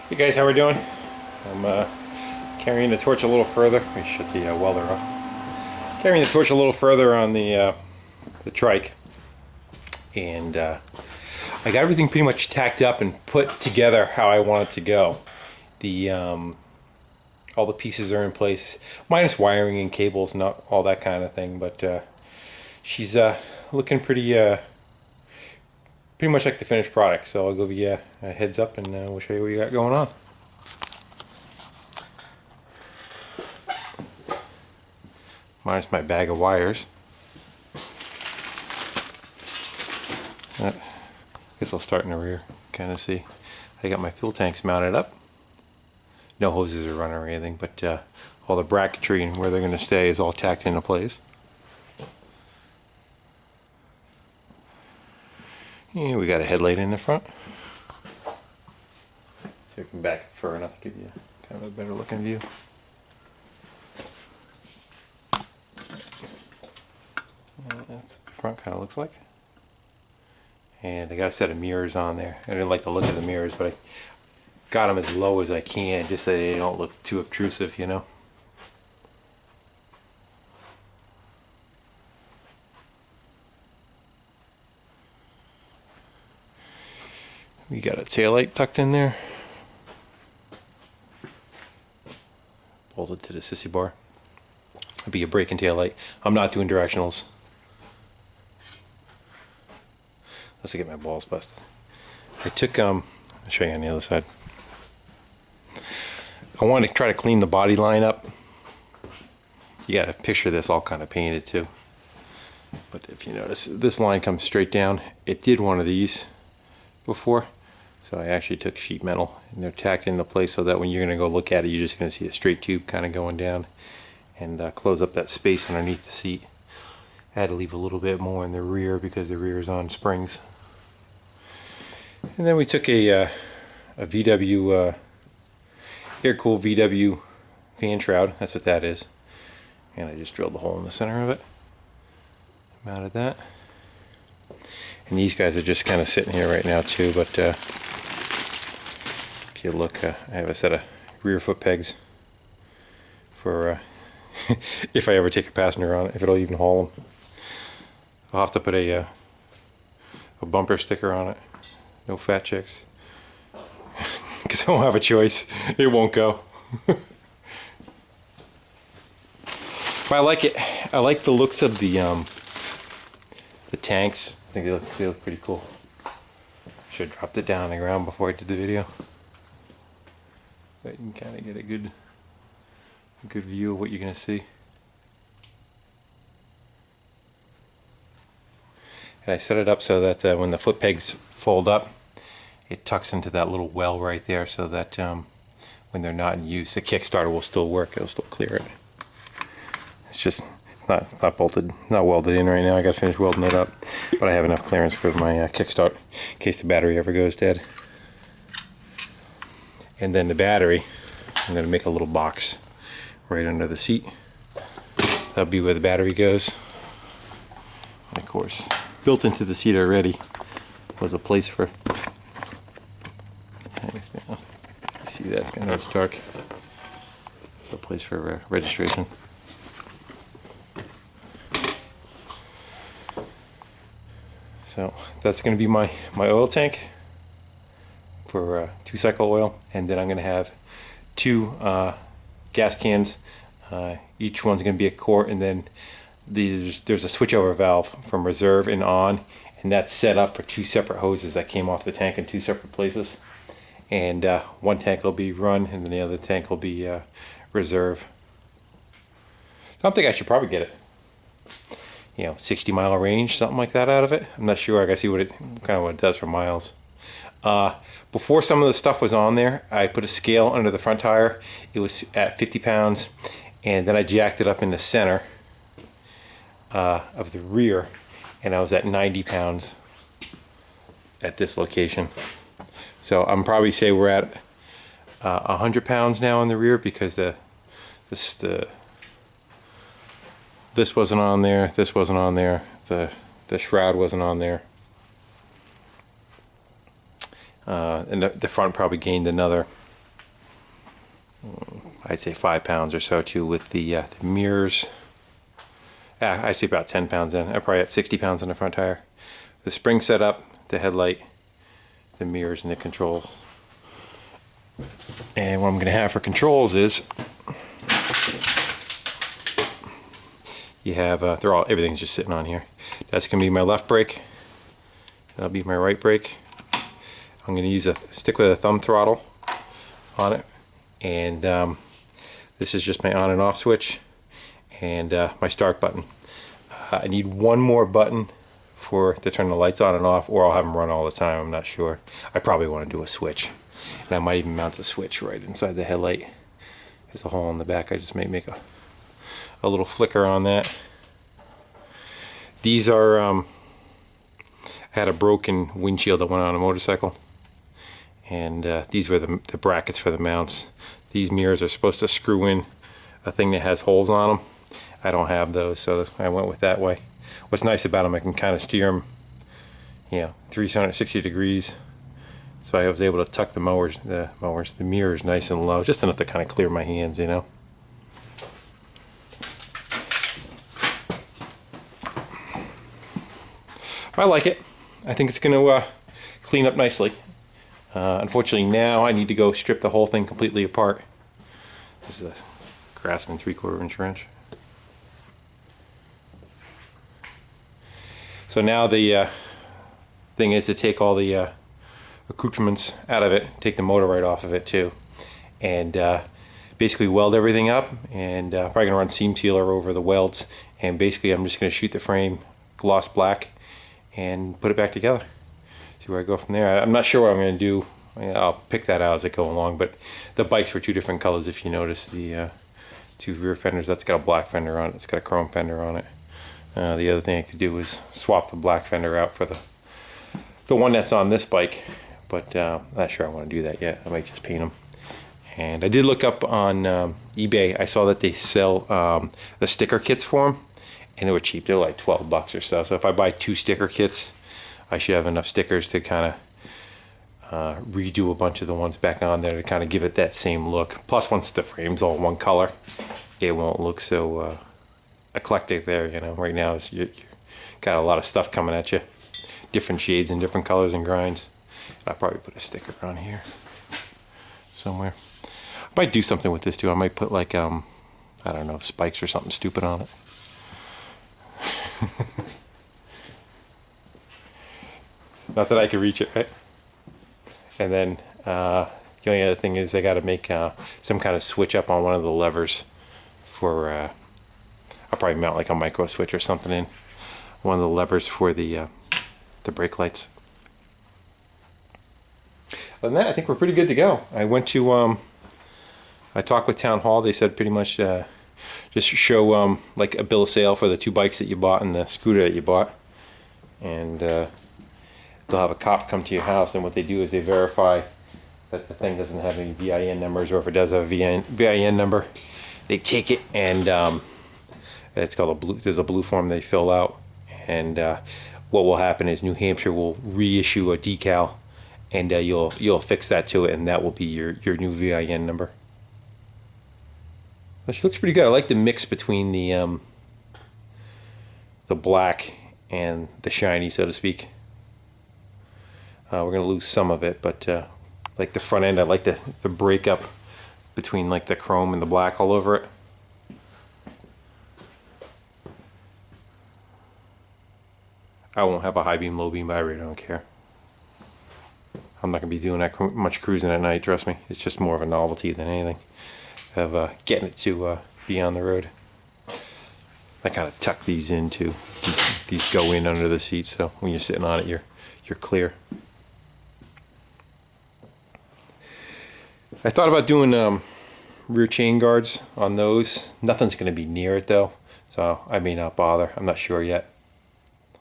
Hey guys, how we doing? I'm carrying the torch a little further. Let me shut the welder off. Carrying the torch a little further on the trike, and I got everything pretty much tacked up and put together how I want it to go. The all the pieces are in place, minus wiring and cables, not all that kind of thing. But she's looking pretty much like the finished product. So I'll give you a heads up and we'll show you what you got going on. Minus my bag of wires. I guess I'll start in the rear, kind of see. I got my fuel tanks mounted up. No hoses are running or anything, but all the bracketry and where they're going to stay is all tacked into place. Yeah, we got a headlight in the front. So I can back it far enough to give you kind of a better looking view. That's what the front kind of looks like. And I got a set of mirrors on there. I didn't like the look of the mirrors, but I got them as low as I can just so they don't look too obtrusive, you know. We got a taillight tucked in there. Bolted to the sissy bar. It'll be a brake and taillight. I'm not doing directionals. Let's get my balls busted. I took I'll show you on the other side. I wanted to try to clean the body line up. You got to picture this all kind of painted too. But if you notice, this line comes straight down. It did one of these before, so I actually took sheet metal and they're tacked into place so that when you're going to go look at it, you're just going to see a straight tube kind of going down and close up that space underneath the seat. I had to leave a little bit more in the rear because the rear is on springs. And then we took a VW air-cooled VW fan shroud. That's what that is. And I just drilled the hole in the center of it. Mounted that. And these guys are just kind of sitting here right now too. But if you look, I have a set of rear foot pegs for if I ever take a passenger on it, if it'll even haul them. I'll have to put a bumper sticker on it. No fat chicks. Because I don't have a choice. It won't go. But I like it. I like the looks of the tanks. I think they look pretty cool. Should have dropped it down on the ground before I did the video. But you can kind of get a good view of what you're going to see. And I set it up so that when the foot pegs fold up, it tucks into that little well right there so that when they're not in use, the Kickstarter will still work. It'll still clear it. It's just not bolted, not welded in right now. I got to finish welding it up, but I have enough clearance for my kickstart in case the battery ever goes dead. And then the battery, I'm going to make a little box right under the seat. That'll be where the battery goes. And of course, built into the seat already was a place for. Hangs down. You see that? I know it's dark. It's a place for registration. So that's going to be my oil tank for 2-cycle oil, and then I'm going to have 2 gas cans. Each one's going to be a quart, and then there's a switchover valve from reserve and on, and that's set up for 2 separate hoses that came off the tank in 2 separate places. And one tank will be run, and then the other tank will be reserve. So I think I should probably get it. 60-mile range, something like that out of it. I'm not sure. I gotta see what it does for miles. Before some of the stuff was on there, I put a scale under the front tire. It was at 50 pounds, and then I jacked it up in the center of the rear, and I was at 90 pounds at this location. So I'm probably say we're at 100 pounds now in the rear because this wasn't on there, this wasn't on there, the shroud wasn't on there. And the front probably gained another I'd say 5 pounds or so too with the mirrors. I'd say about 10 pounds in. I'm probably at 60 pounds in the front tire. The spring setup, the headlight, the mirrors, and the controls. And what I'm going to have for controls is you have everything's just sitting on here. That's going to be my left brake. That'll be my right brake. I'm going to use stick with a thumb throttle on it, and this is just my on and off switch, and my start button. I need one more button to turn the lights on and off, or I'll have them run all the time. I'm not sure. I probably want to do a switch, and I might even mount the switch right inside the headlight. There's a hole in the back. I just may make a little flicker on that. These are I had a broken windshield that went on a motorcycle, and these were the brackets for the mounts. These mirrors are supposed to screw in a thing that has holes on them. I don't have those, so I went with that way. What's nice about them, I can kind of steer them, 360 degrees. So I was able to tuck the mirrors nice and low, just enough to kind of clear my hands, I like it. I think it's going to clean up nicely. Unfortunately, now I need to go strip the whole thing completely apart. This is a Craftsman 3/4 inch wrench. So now the thing is to take all the accoutrements out of it, take the motor right off of it too, and basically weld everything up, and probably gonna run seam sealer over the welds, and basically I'm just gonna shoot the frame gloss black and put it back together. See where I go from there. I'm not sure what I'm gonna do. I'll pick that out as I go along, but the bikes were two different colors. If you notice, the two rear fenders, that's got a black fender on it, it's got a chrome fender on it. The other thing I could do is swap the black fender out for the one that's on this bike, but I'm not sure I want to do that yet. I might just paint them. And I did look up on eBay. I saw that they sell the sticker kits for them, and they were cheap. They're like 12 bucks or so. So if I buy 2 sticker kits, I should have enough stickers to kind of redo a bunch of the ones back on there to kind of give it that same look. Plus, once the frame's all one color, it won't look so eclectic there. Right now you got a lot of stuff coming at you, different shades and different colors and grinds. I'll probably put a sticker on here somewhere. I might do something with this too. I might put like I don't know, spikes or something stupid on it. Not that I could reach it, right? And then the only other thing is I got to make some kind of switch up on one of the levers for I'll probably mount like a micro switch or something in one of the levers for the brake lights. Other than that, I think we're pretty good to go. I went to I talked with Town Hall. They said pretty much just show like a bill of sale for the 2 bikes that you bought and the scooter that you bought, and they'll have a cop come to your house, and what they do is they verify that the thing doesn't have any VIN numbers, or if it does have a VIN number, they take it and it's called there's a blue form they fill out, and what will happen is New Hampshire will reissue a decal, and you'll fix that to it, and that will be your new VIN number. Which looks pretty good. I like the mix between the black and the shiny, so to speak. We're gonna lose some of it, but like the front end, I like the breakup between like the chrome and the black all over it. I won't have a high beam, low beam, but I really don't care. I'm not gonna be doing that much cruising at night, trust me. It's just more of a novelty than anything of getting it to be on the road. I kind of tuck these in too. These go in under the seat, so when you're sitting on it, you're clear. I thought about doing rear chain guards on those. Nothing's going to be near it though, so I may not bother. I'm not sure yet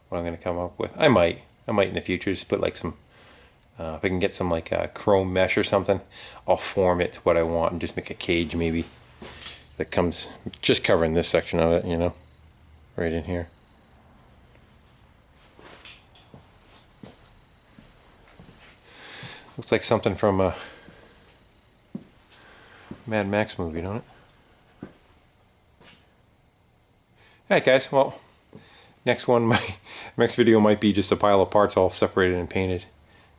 what I'm going to come up with. I might in the future just put like some, if I can get some like chrome mesh or something, I'll form it to what I want and just make a cage maybe that comes just covering this section of it, right in here. Looks like something from Mad Max movie, don't it? Alright guys, well, next one, my next video might be just a pile of parts all separated and painted.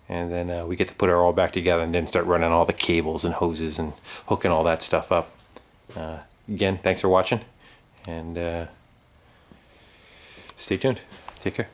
And then we get to put it all back together and then start running all the cables and hoses and hooking all that stuff up. Again, thanks for watching, and stay tuned. Take care.